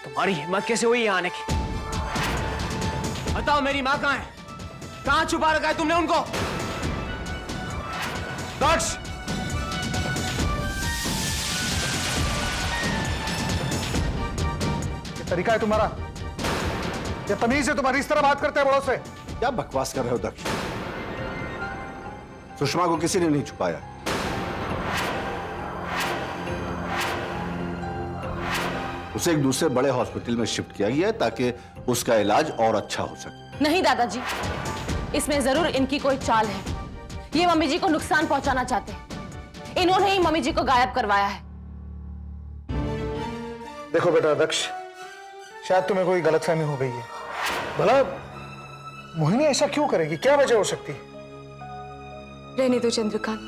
तुम्हारी हिम्मत कैसे हुई यहां आने की? बताओ मेरी मां कहां है? कहां छुपा रखा है तुमने उनको? दक्ष, ये तरीका है तुम्हारा? ये तमीज है तुम्हारी इस तरह बात करते हैं बड़ों से? क्या बकवास कर रहे हो दक्ष? सुषमा को किसी ने नहीं छुपाया। उसे एक दूसरे बड़े हॉस्पिटल में शिफ्ट किया गया है ताकि उसका इलाज और अच्छा हो सके। नहीं दादाजी, इसमें जरूर इनकी कोई चाल है। ये मम्मी जी को नुकसान पहुंचाना चाहते हैं। इन्होंने ही मम्मी जी को गायब करवाया है। देखो बेटा दक्ष, शायद तुम्हें कोई गलतफहमी हो गई है। भला मोहिनी ऐसा क्यों करेगी? क्या वजह हो सकती है? रहने दो चंद्रकांत,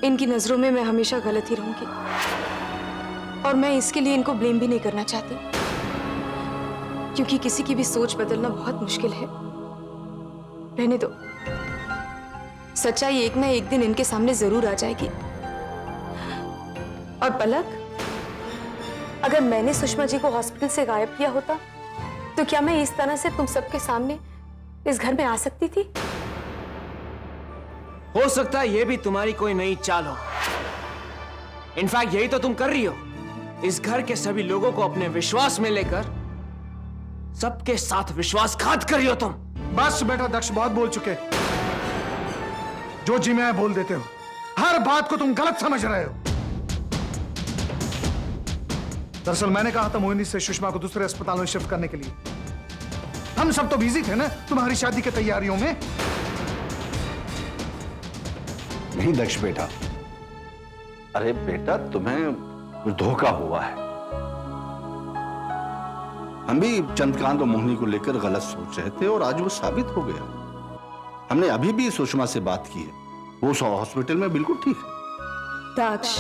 इनकी नजरों में मैं हमेशा गलत ही रहूंगी और मैं इसके लिए इनको ब्लेम भी नहीं करना चाहती, क्योंकि किसी की भी सोच बदलना बहुत मुश्किल है। रहने दो, सच्चाई एक ना एक दिन इनके सामने जरूर आ जाएगी। और पलक, अगर मैंने सुषमा जी को हॉस्पिटल से गायब किया होता तो क्या मैं इस तरह से तुम सबके सामने इस घर में आ सकती थी? हो सकता है ये भी तुम्हारी कोई नई चाल हो। इनफैक्ट यही तो तुम कर रही हो। इस घर के सभी लोगों को अपने विश्वास में लेकर सबके साथ विश्वासघात कर रही हो तुम। बस बेटा दक्ष, बहुत बोल चुके। जो जी मैं बोल देते हो। हर बात को तुम गलत समझ रहे हो। दरअसल मैंने कहा था मोहिनी से सुषमा को दूसरे अस्पताल में शिफ्ट करने के लिए। हम सब तो बिजी थे ना तुम्हारी शादी की तैयारियों में। नहीं दक्ष बेटा, अरे बेटा तुम्हें धोखा हुआ है। हम भी चंद्रकांत और मोहिनी को लेकर गलत सोच रहे थे और आज वो साबित हो गया। हमने अभी भी सुषमा से बात की है, वो उस हॉस्पिटल में बिल्कुल ठीक है। दक्ष,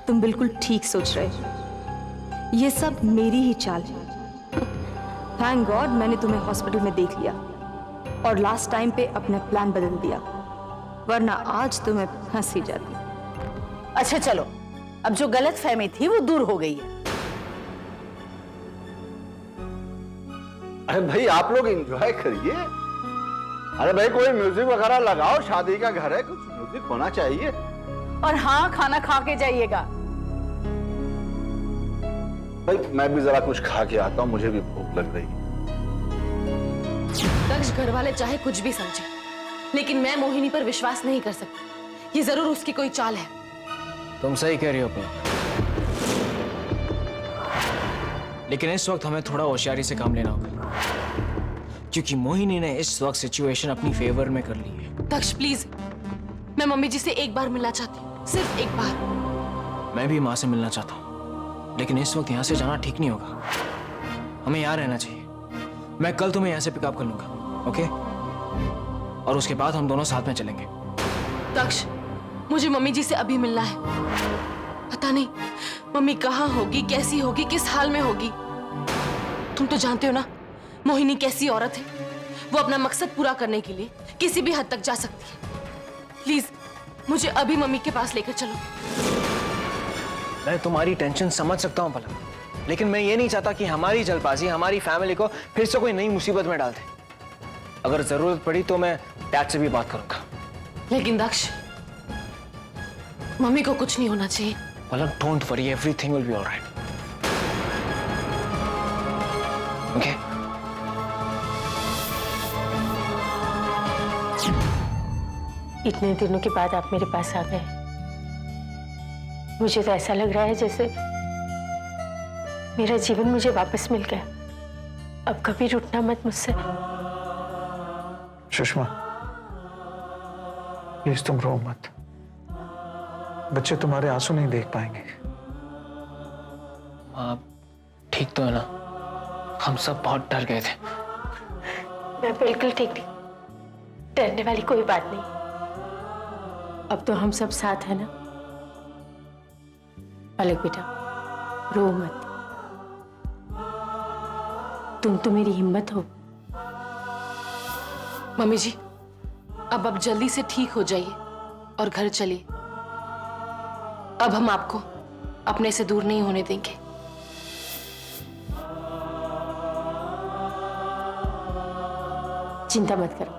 तुम बिल्कुल ठीक सोच रहे हो। ये सब मेरी ही चाल है। थैंक गॉड मैंने तुम्हें हॉस्पिटल में देख लिया और लास्ट टाइम पे अपना प्लान बदल दिया, वरना आज तुम्हें हंसी जाती। अच्छा चलो, अब जो गलत फहमी थी वो दूर हो गई है। अरे भाई आप लोग एंजॉय करिए। अरे भाई कोई म्यूजिक वगैरह लगाओ, शादी का घर है, कुछ म्यूजिक होना चाहिए। और हाँ, खाना खा के जाइएगा। भाई मैं भी जरा कुछ खा के आता हूं, मुझे भी भूख लग रही है। दक्ष घर वाले चाहे कुछ भी समझे, लेकिन मैं मोहिनी पर विश्वास नहीं कर सकती। ये जरूर उसकी कोई चाल है। तुम सही कह रही हो पलक, लेकिन इस वक्त हमें थोड़ा होशियारी से काम लेना होगा, क्योंकि मोहिनी ने इस वक्त सिचुएशन अपनी फेवर में कर ली है। दक्ष प्लीज, मैं मम्मी जी से एक बार मिलना चाहती हूँ, सिर्फ एक बार। मैं भी माँ से मिलना चाहता हूँ, लेकिन इस वक्त यहाँ से जाना ठीक नहीं होगा। हमें यहाँ रहना चाहिए। मैं कल तुम्हें यहाँ से पिकअप कर लूंगा, ओके? और उसके बाद हम दोनों साथ में चलेंगे। दक्ष, मुझे मम्मी जी से अभी मिलना है। पता नहीं मम्मी कहाँ होगी, कैसी होगी, किस हाल में होगी। तुम तो जानते हो ना मोहिनी कैसी औरत है। वो अपना मकसद पूरा करने के लिए किसी भी हद तक जा सकती है। प्लीज मुझे अभी मम्मी के पास लेकर चलो। मैं तुम्हारी टेंशन समझ सकता हूँ पलक, लेकिन मैं ये नहीं चाहता कि हमारी जल्दबाजी हमारी फैमिली को फिर से कोई नई मुसीबत में डाल दे। अगर जरूरत पड़ी तो मैं डैड से भी बात करूंगा। लेकिन दक्ष, मम्मी को कुछ नहीं होना चाहिए। Palak, don't worry, everything will be alright, okay? इतने दिनों के बाद आप मेरे पास आ गए। मुझे तो ऐसा लग रहा है जैसे मेरा जीवन मुझे वापस मिल गया। अब कभी रूठना मत मुझसे। सुषमा प्लीज तुम रो मत। बच्चे तुम्हारे आंसू नहीं देख पाएंगे। आप ठीक तो है ना? हम सब बहुत डर गए थे। मैं बिल्कुल ठीक थी, डरने वाली कोई बात नहीं। अब तो हम सब साथ हैं ना। पलक बेटा, रो मत। तुम तो मेरी हिम्मत हो। मम्मी जी, अब आप जल्दी से ठीक हो जाइए और घर चलिए। अब हम आपको अपने से दूर नहीं होने देंगे। चिंता मत करो,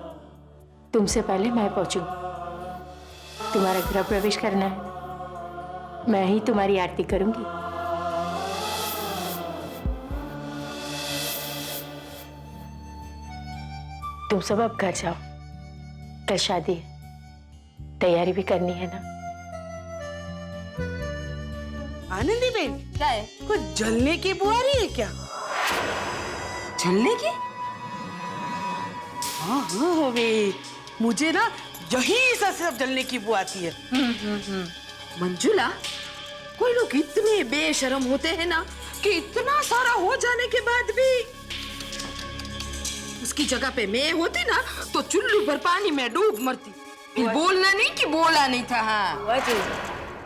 तुमसे पहले मैं पहुंचूंगी। तुम्हारा गृह प्रवेश करना है, मैं ही तुम्हारी आरती करूंगी। तुम सब अब घर जाओ, कल शादी है, तैयारी भी करनी है ना। आनंदी बेन, क्या है? कुछ जलने की बुआरी है क्या? जलने की? हाँ हाँ वे, मुझे ना यही सब जलने की बू आती है। मंजुला, कोई लोग इतने बेशर्म होते हैं ना कि इतना सारा हो जाने के बाद भी उसकी जगह पे मैं होती ना तो चुल्लू भर पानी में डूब मरती। फिर बोलना नहीं कि बोला नहीं था। हाँ, हुआ चीज,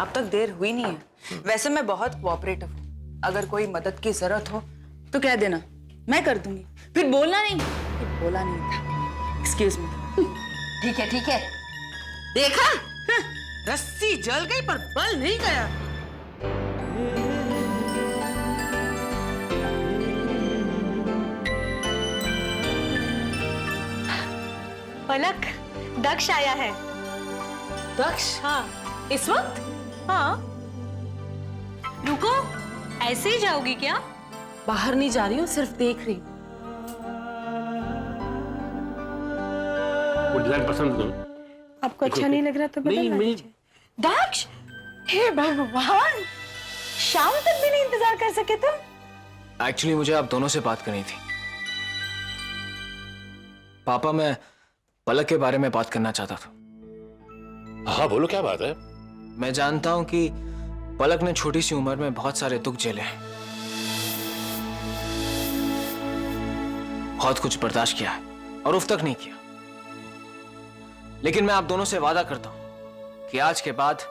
अब तक देर हुई नहीं है। वैसे मैं बहुत कोऑपरेटिव हूँ, अगर कोई मदद की जरूरत हो तो कह देना, मैं कर दूंगी। फिर बोलना नहीं कि बोला नहीं था। Excuse me. ठीक है ठीक है। देखा, रस्सी जल गई पर बल नहीं गया। पलक, दक्ष आया है। दक्ष? हाँ, इस वक्त? हाँ। रुको, ऐसे ही जाओगी क्या? बाहर नहीं जा रही हूँ, सिर्फ देख रही हूँ। वो डिजाइन पसंद करो। आपको अच्छा नहीं लग रहा तो बदलवा दीजिए। दक्ष, हे भगवान, शाम तक भी नहीं इंतजार कर सके तुम? एक्चुअली मुझे आप दोनों से बात करनी थी। पापा, मैं पलक के बारे में बात करना चाहता था। हाँ बोलो, क्या बात है? मैं जानता हूं कि पलक ने छोटी सी उम्र में बहुत सारे दुख झेले हैं, बहुत कुछ बर्दाश्त किया है और उफ तक नहीं किया। लेकिन मैं आप दोनों से वादा करता हूं कि आज के बाद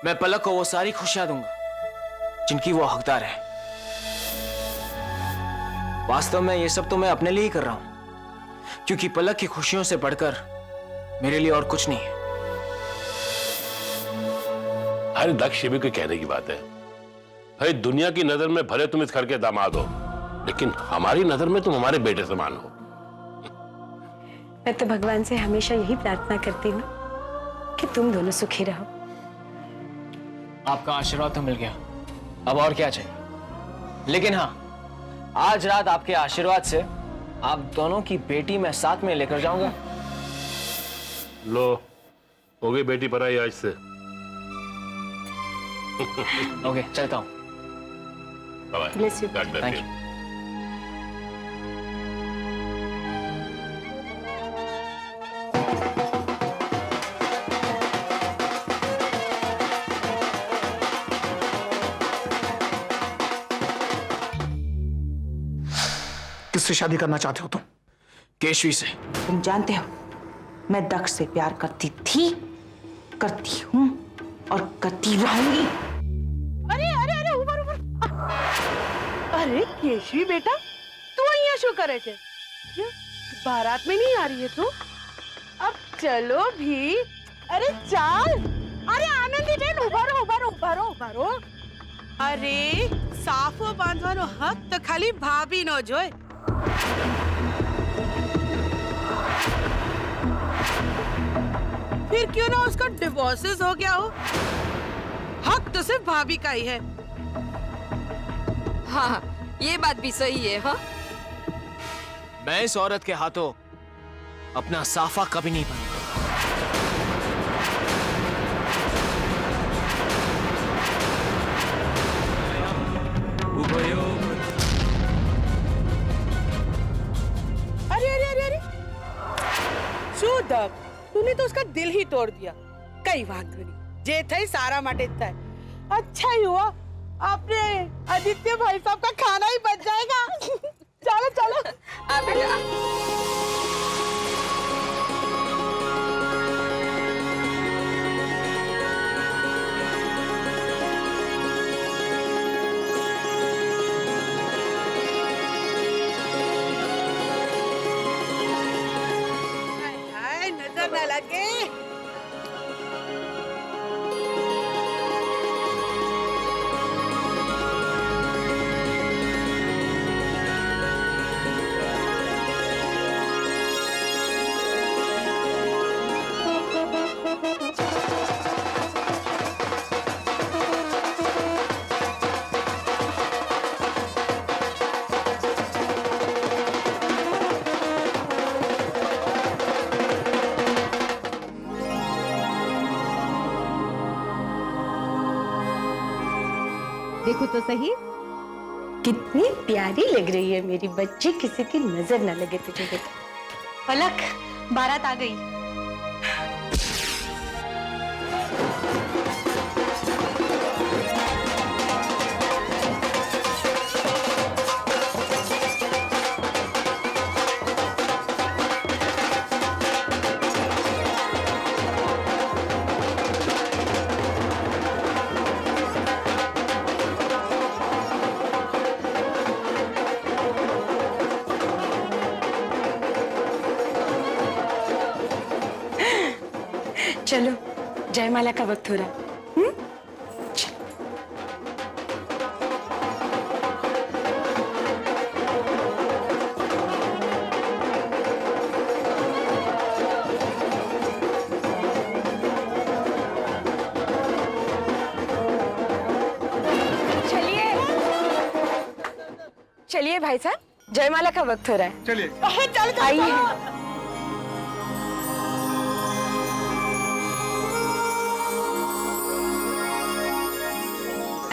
मैं पलक को वो सारी खुशियां दूंगा जिनकी वो हकदार है। वास्तव में ये सब तो मैं अपने लिए ही कर रहा हूं, क्योंकि पलक की खुशियों से बढ़कर मेरे लिए और कुछ नहीं है। अरे दक्ष, ये भी कोई कहने की बात है? भाई, दुनिया की नजर में भले तुम इस घर के दामाद हो, लेकिन हमारी नजर में तुम हमारे बेटे समान हो। मैं तो भगवान से हमेशा यही प्रार्थना करती हूँ कि तुम दोनों सुखी रहो। आपका आशीर्वाद तो मिल गया, अब और क्या चाहिए। लेकिन हाँ, आज रात आपके आशीर्वाद से आप दोनों की बेटी मैं साथ में लेकर जाऊंगा। लो, हो गई बेटी पराई आज से। ओके, चलता हूँ। Bye. Bless you. God bless Thank you. you. किससे शादी करना चाहते हो तुम? केशवी से। तुम जानते हो, मैं दक्ष से प्यार करती थी, करती हूँ और करती रहूंगी। अरे अरे अरे, ऊपर ऊपर। अरे केशवी बेटा, तू यहाँ शो करे थे? क्यों? बारात में नहीं आ रही है तू? अब चलो भी। अरे चाल। अरे आनंदी बेन, उभारो उभारो उभारो उभारो। अरे साफो बांधवानो हक तो खाली भाभी नो जोय। फिर क्यों ना उसका डिवोर्सेस हो गया हो, हक तो सिर्फ भाभी का ही है। हाँ, ये बात भी सही है। हाँ, मैं इस औरत के हाथों अपना साफा कभी नहीं बनूंगा। अरे अरे अरे अरे, शुद्धक, तूने तो उसका दिल ही तोड़ दिया। कई वांधो नहीं, जे थे सारा माटे था। अच्छा ही हुआ, आपने आदित्य भाई साहब का खाना ही बच जाएगा। चलो चलो। आ बेटा। हाय, नजर न लगे। देखो तो सही, कितनी प्यारी लग रही है मेरी बच्ची, किसी की नजर न लगे तुझे बेटा। पलक, बारात आ गई। चलो जयमाला का वक्त हो रहा है। चलिए चलिए भाई साहब, जयमाला का वक्त हो रहा है। चलिए आइए।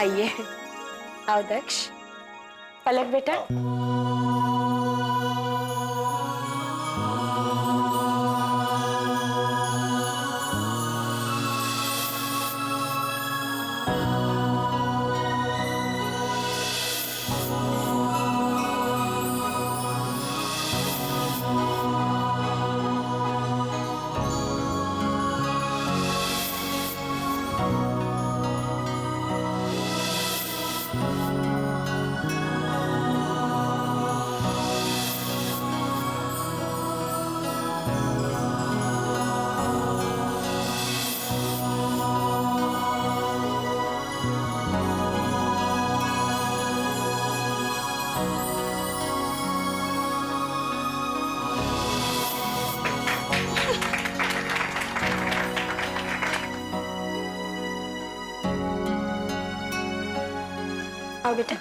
आइए, आओ दक्ष। पलक बेटा, आओ बेटा।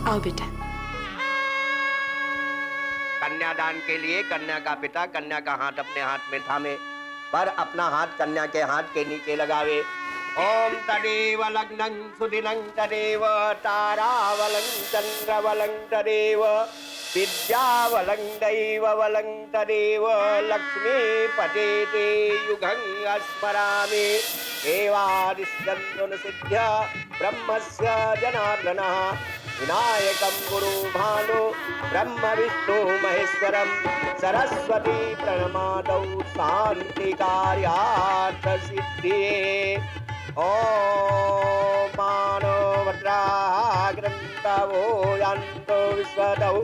आओ बेटा। कन्यादान के लिए कन्या का पिता कन्या का हाथ अपने हाथ में थामे, पर अपना हाथ कन्या के हाथ के नीचे लगावे। ओम तदेव लग्नं सुदिनं तदेव तारावलं चंद्रवलं तदेव विद्यावलं दैववलं तदेव लक्ष्मी पतेते युगं स्मरामि। एवादिष्यन्तु सिद्ध्य ब्रह्मस्य जनार्दनः विनायकं गुरु भानु ब्रह्म विष्णु महेश्वरं सरस्वती प्रणमादौ शांति कार्यार्थ सिद्धिये। ओम मानो भद्राः ग्रन्थवो यान्तो विश्वतौ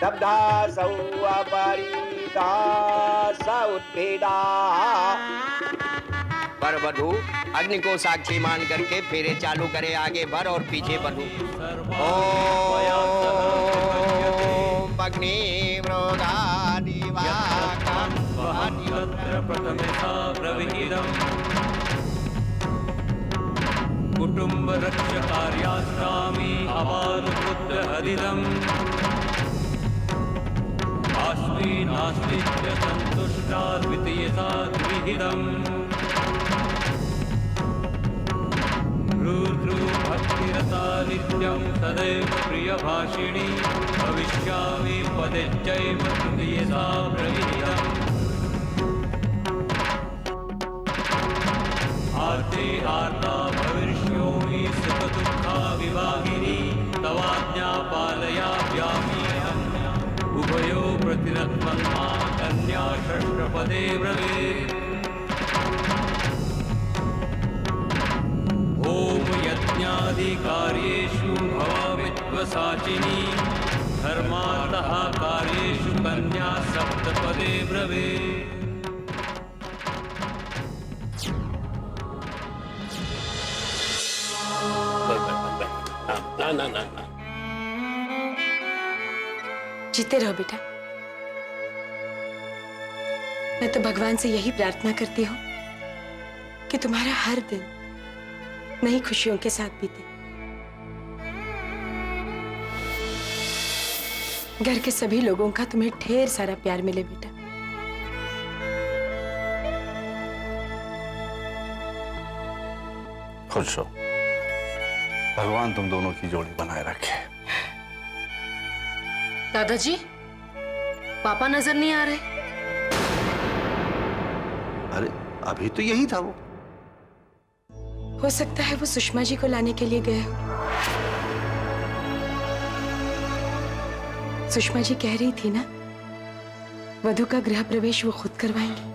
शब्दासौ अपरीता सौद्भिदा। वर वधू अग्नि को साक्षी मान करके फेरे चालू करे, आगे वर और पीछे वधू। ओम अग्नि कुटुंब रक्ष कार्यास्त्रामि अपानुपुत्र हरिदम् आस्मि नास्ति च संतुष्टा द्वितीयता द्विहिदम् भक्तिरता नित्यं सदैव प्रियभाषिणी भविष्यामि पदेच्चैव तृतीयसा प्रविहितम् आर्ते आर्ता भविष्योमि सुखदुःखा विवाहिनी तवाज्ञा पालयाम्यहम् उभयो प्रतिरत्मन्मा कन्या षष्ठपदे ब्रवीत्। यज्ञादिकार्येषु भवावित्वसाचिनी धर्मार्थः कार्येषु कन्या सप्तपदे ब्रवीत्। ना ना ना ना। जीते रहो बेटा। मैं तो भगवान से यही प्रार्थना करती हूँ कि तुम्हारा हर दिन नई खुशियों के साथ बीते। घर के सभी लोगों का तुम्हें ढेर सारा प्यार मिले बेटा। खुश हो, भगवान तुम दोनों की जोड़ी बनाए रखे। दादाजी, पापा नजर नहीं आ रहे। अरे अभी तो यही था वो। हो सकता है वो सुषमा जी को लाने के लिए गए हो। सुषमा जी कह रही थी ना, वधु का गृह प्रवेश वो खुद करवाएंगे।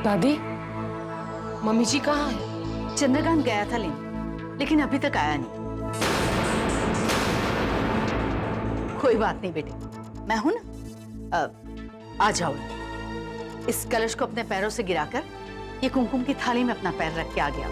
दादी, मम्मी जी कहाँ है? चंद्रकांत गया था लेने, लेकिन अभी तक आया नहीं। कोई बात नहीं बेटे, मैं हूं ना। आ जाओ, इस कलश को अपने पैरों से गिराकर ये कुमकुम की थाली में अपना पैर रख के आ गया।